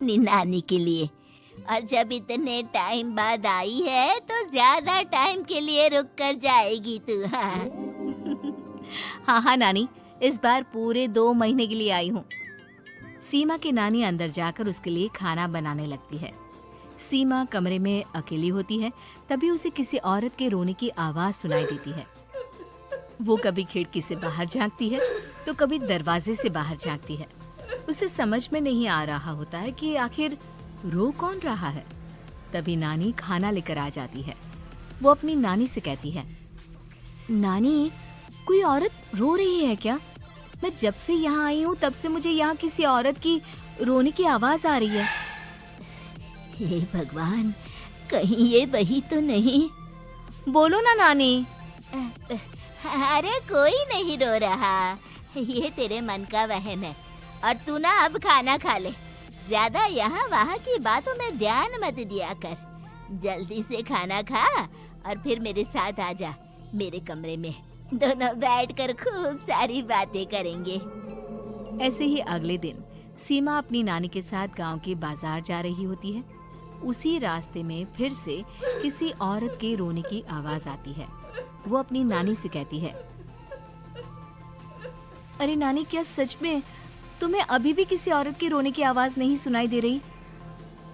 अपनी नानी के लिए। और जब इतने टाइम बाद आई है तो ज्यादा टाइम के लिए रुक कर जाएगी तू। हाँ। हाँ हाँ नानी, इस बार पूरे 2 महीने के लिए आई हूँ। सीमा की नानी अंदर जाकर उसके लिए खाना बनाने लगती है। सीमा कमरे में अकेली होती है, तभी उसे किसी औरत के रोने की आवाज सुनाई देती है। वो कभी खिड़की से बाहर झांकती है तो कभी दरवाजे से बाहर झांकती है। उसे समझ में नहीं आ रहा होता है कि आखिर रो कौन रहा है। तभी नानी खाना लेकर आ जाती है। वो अपनी नानी से कहती है, नानी, कोई औरत रो रही है क्या? मैं जब से यहाँ आई हूँ तब से मुझे यहाँ किसी औरत की रोने की आवाज आ रही है। हे भगवान, कहीं ये वही तो नहीं? बोलो ना नानी। अरे कोई नहीं रो रहा, ये तेरे मन का वहम है। और तू ना अब खाना खा ले, ज्यादा यहाँ वहाँ की बातों में ध्यान मत दिया कर। जल्दी से खाना खा और फिर मेरे साथ आ जा मेरे कमरे में। दोनों बैठकर खूब सारी बातें करेंगे। ऐसे ही अगले दिन सीमा अपनी नानी के साथ गांव के बाजार जा रही होती है। उसी रास्ते में फिर से किसी औरत के रोने की आवाज आती है। वो अपनी नानी से कहती है, अरे नानी, क्या सच में तुम्हें अभी भी किसी औरत के रोने की आवाज नहीं सुनाई दे रही?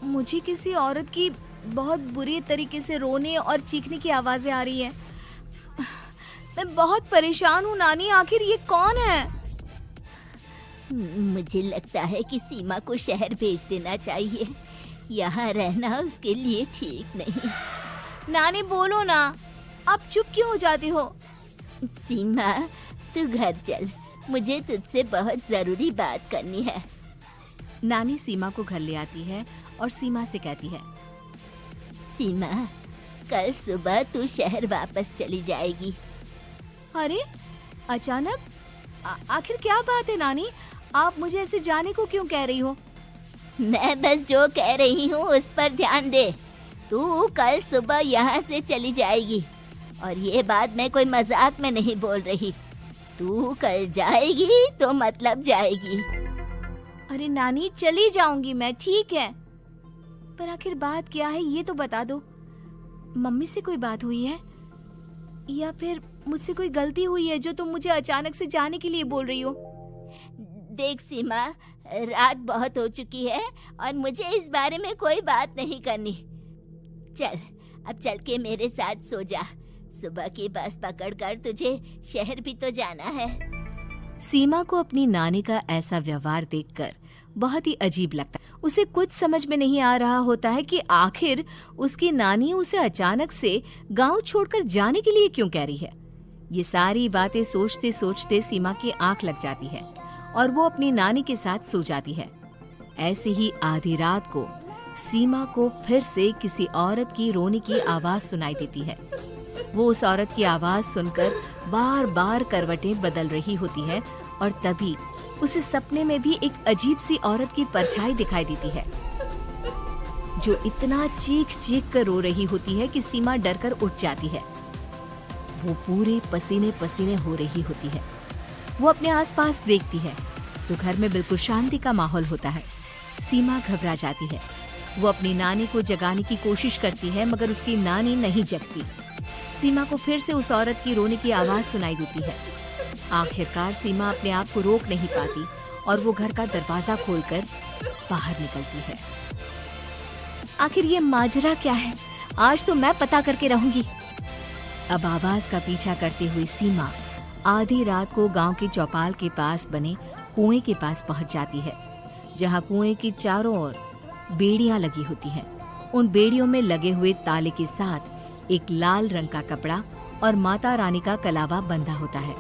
मुझे किसी औरत की बहुत बुरी तरीके से रोने और चीखने की आवाजें आ रही है। मैं बहुत परेशान हूँ नानी, आखिर ये कौन है? मुझे लगता है कि सीमा को शहर भेज देना चाहिए। यहाँ रहना उसके लिए ठीक नहीं। नानी बोलो ना, आप चुप क्यों हो जाती हो? सीमा, तू घर चल, मुझे तुझसे बहुत जरूरी बात करनी है। नानी सीमा को घर ले आती है और सीमा से कहती है, सीमा, कल सुबह तू शहर वापस चली जाएगी। अरे अचानक? आखिर क्या बात है नानी? आप मुझे ऐसे जाने को क्यों कह रही हो? मैं बस जो कह रही हूँ उस पर ध्यान दे। तू कल सुबह यहाँ से चली जाएगी, और ये बात मैं कोई मजाक में नहीं बोल रही। तू कल जाएगी तो मतलब जाएगी। अरे नानी, चली जाऊंगी मैं, ठीक है, पर आखिर बात क्या है ये तो बता दो। मम्मी से कोई बात हुई है या फिर मुझसे कोई गलती हुई है जो तुम मुझे अचानक से जाने के लिए बोल रही हो? देख सीमा, रात बहुत हो चुकी है और मुझे इस बारे में कोई बात नहीं करनी। चल, अब चल के मेरे साथ सो जा। सुबह की बस पकड़कर तुझे शहर भी तो जाना है। सीमा को अपनी नानी का ऐसा व्यवहार देखकर बहुत ही अजीब लगता है। उसे कुछ समझ में नहीं आ रहा होता है कि आखिर उसकी नानी उसे अचानक से गांव छोड़कर जाने के लिए क्यों कह रही है। ये सारी बातें सोचते सोचते सीमा की आंख लग जाती है और वो अपनी नानी के साथ सो जाती है। ऐसे ही आधी रात को सीमा को फिर से किसी औरत की रोने की आवाज सुनाई देती है। वो उस औरत की आवाज सुनकर बार बार करवटें बदल रही होती है और तभी उसे सपने में भी एक अजीब सी औरत की परछाई दिखाई देती है, जो इतना चीख चीख कर रो रही होती है कि सीमा डरकर उठ जाती है। वो पूरे पसीने पसीने हो रही होती है। वो अपने आसपास देखती है तो घर में बिल्कुल शांति का माहौल होता है। सीमा घबरा जाती है। वो अपनी नानी को जगाने की कोशिश करती है मगर उसकी नानी नहीं जगती। सीमा को फिर से उस औरत की रोने की आवाज सुनाई देती है। आखिरकार सीमा अपने आप को रोक नहीं पाती और वो घर का दरवाजा खोलकर बाहर निकलती है। आखिर ये माजरा क्या है? आज तो मैं पता करके रहूंगी। अब आवाज का पीछा करते हुए सीमा आधी रात को गांव की चौपाल के पास बने कुएं के पास पहुंच जाती है, जहां कुएं की चारों ओर बेड़ियां लगी होती हैं। उन बेड़ियों में लगे हुए ताले के साथ एक लाल रंग का कपड़ा और माता रानी का कलावा बंधा होता है।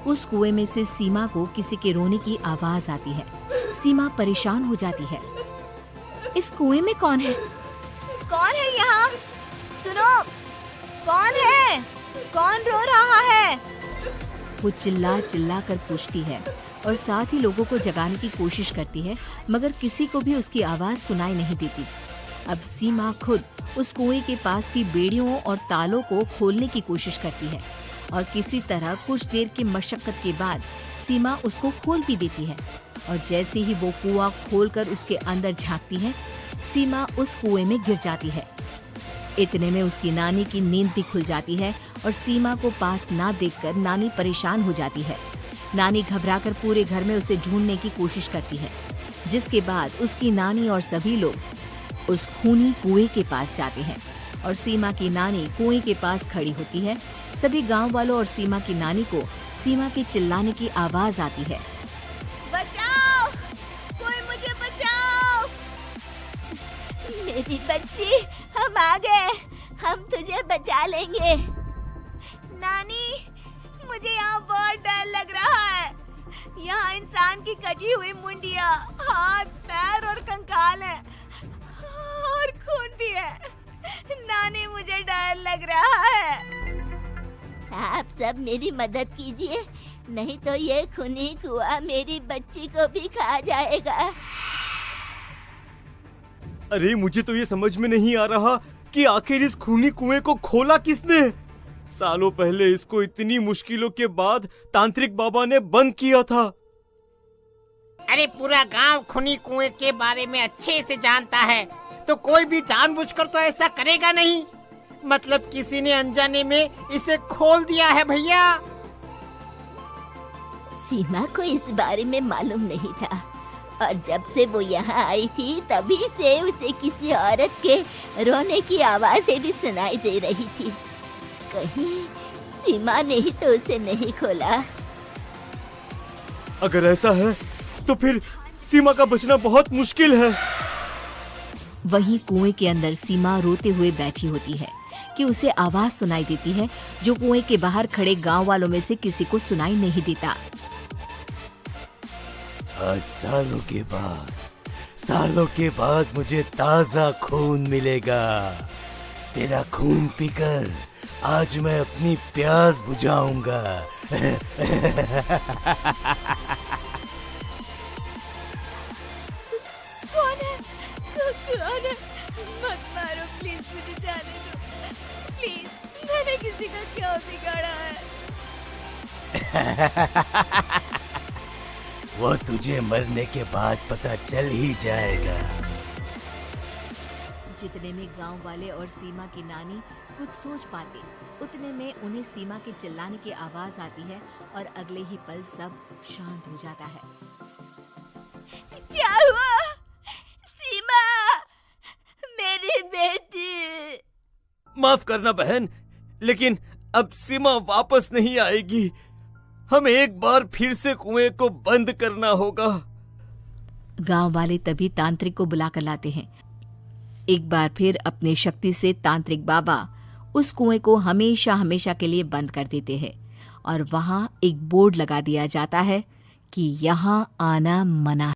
उस कुएं में से सीमा को किसी के रोने की आवाज आती है। सीमा परेशान हो जाती है। इस कुएं में कौन है? कौन है यहाँ? सुनो, कौन है? कौन रो रहा है? वो चिल्ला चिल्ला कर पूछती है और साथ ही लोगों को जगाने की कोशिश करती है, मगर किसी को भी उसकी आवाज सुनाई नहीं देती। अब सीमा खुद उस कुएं के पास की बेड़ियों और तालों को खोलने की कोशिश करती है और किसी तरह कुछ देर की मशक्कत के बाद सीमा उसको खोल भी देती है और जैसे ही वो कुआं खोलकर उसके अंदर झांकती है, सीमा उस कुएं में गिर जाती है। इतने में उसकी नानी की नींद भी खुल जाती है और सीमा को पास ना देखकर नानी परेशान हो जाती है। नानी घबराकर पूरे घर में उसे ढूंढने की कोशिश करती है, जिसके बाद उसकी नानी और सभी लोग उस खूनी कुएं के पास जाते हैं और सीमा की नानी कुएं के पास खड़ी होती है। सभी गांव वालों और सीमा की नानी को सीमा के चिल्लाने की आवाज आती है। बचाओ, कोई मुझे बचाओ। मेरी बच्ची, हम आ गए, हम तुझे बचा लेंगे। नानी, मुझे यहाँ बहुत डर लग रहा है। यहाँ इंसान की कटी हुई मुंडिया, हाथ, पैर और कंकाल है और खून भी है। नानी, मुझे डर लग रहा है। आप सब मेरी मदद कीजिए, नहीं तो ये खूनी कुआं मेरी बच्ची को भी खा जाएगा। अरे मुझे तो ये समझ में नहीं आ रहा कि आखिर इस खूनी कुएं को खोला किसने। सालों पहले इसको इतनी मुश्किलों के बाद तांत्रिक बाबा ने बंद किया था। अरे पूरा गांव खूनी कुएं के बारे में अच्छे से जानता है, तो कोई भी जानबूझकर तो ऐसा करेगा नहीं। मतलब किसी ने अनजाने में इसे खोल दिया है भैया। सीमा को इस बारे में मालूम नहीं था और जब से वो यहाँ आई थी तभी से उसे किसी औरत के रोने की आवाजें भी सुनाई दे रही थी। कहीं सीमा ने ही तो उसे नहीं खोला। अगर ऐसा है तो फिर सीमा का बचना बहुत मुश्किल है। वहीं कुएं के अंदर सीमा रोते हुए बैठी होती है कि उसे आवाज सुनाई देती है जो कुएं के बाहर खड़े गांव वालों में से किसी को सुनाई नहीं देता। आज सालों के बाद मुझे ताजा खून मिलेगा। तेरा खून पीकर आज मैं अपनी प्यास बुझाऊंगा। कौन है? मत मारो प्लीज, मुझे जाने दो प्लीज। मैंने किसी का क्या बिगाड़ा है? वो तुझे मरने के बाद पता चल ही जाएगा। जितने में गांव वाले और सीमा की नानी कुछ सोच पाते, उतने में उन्हें सीमा के चिल्लाने की आवाज आती है और अगले ही पल सब शांत हो जाता है। क्या हुआ? सीमा, मेरी बेटी। माफ करना बहन, लेकिन अब सीमा वापस नहीं आएगी। हमें एक बार फिर से कुएं को बंद करना होगा। गांव वाले तभी तांत्रिक को बुलाकर लाते हैं। एक बार फिर अपनी शक्ति से तांत्रिक बाबा उस कुएं को हमेशा हमेशा के लिए बंद कर देते हैं और वहां एक बोर्ड लगा दिया जाता है कि यहाँ आना मना।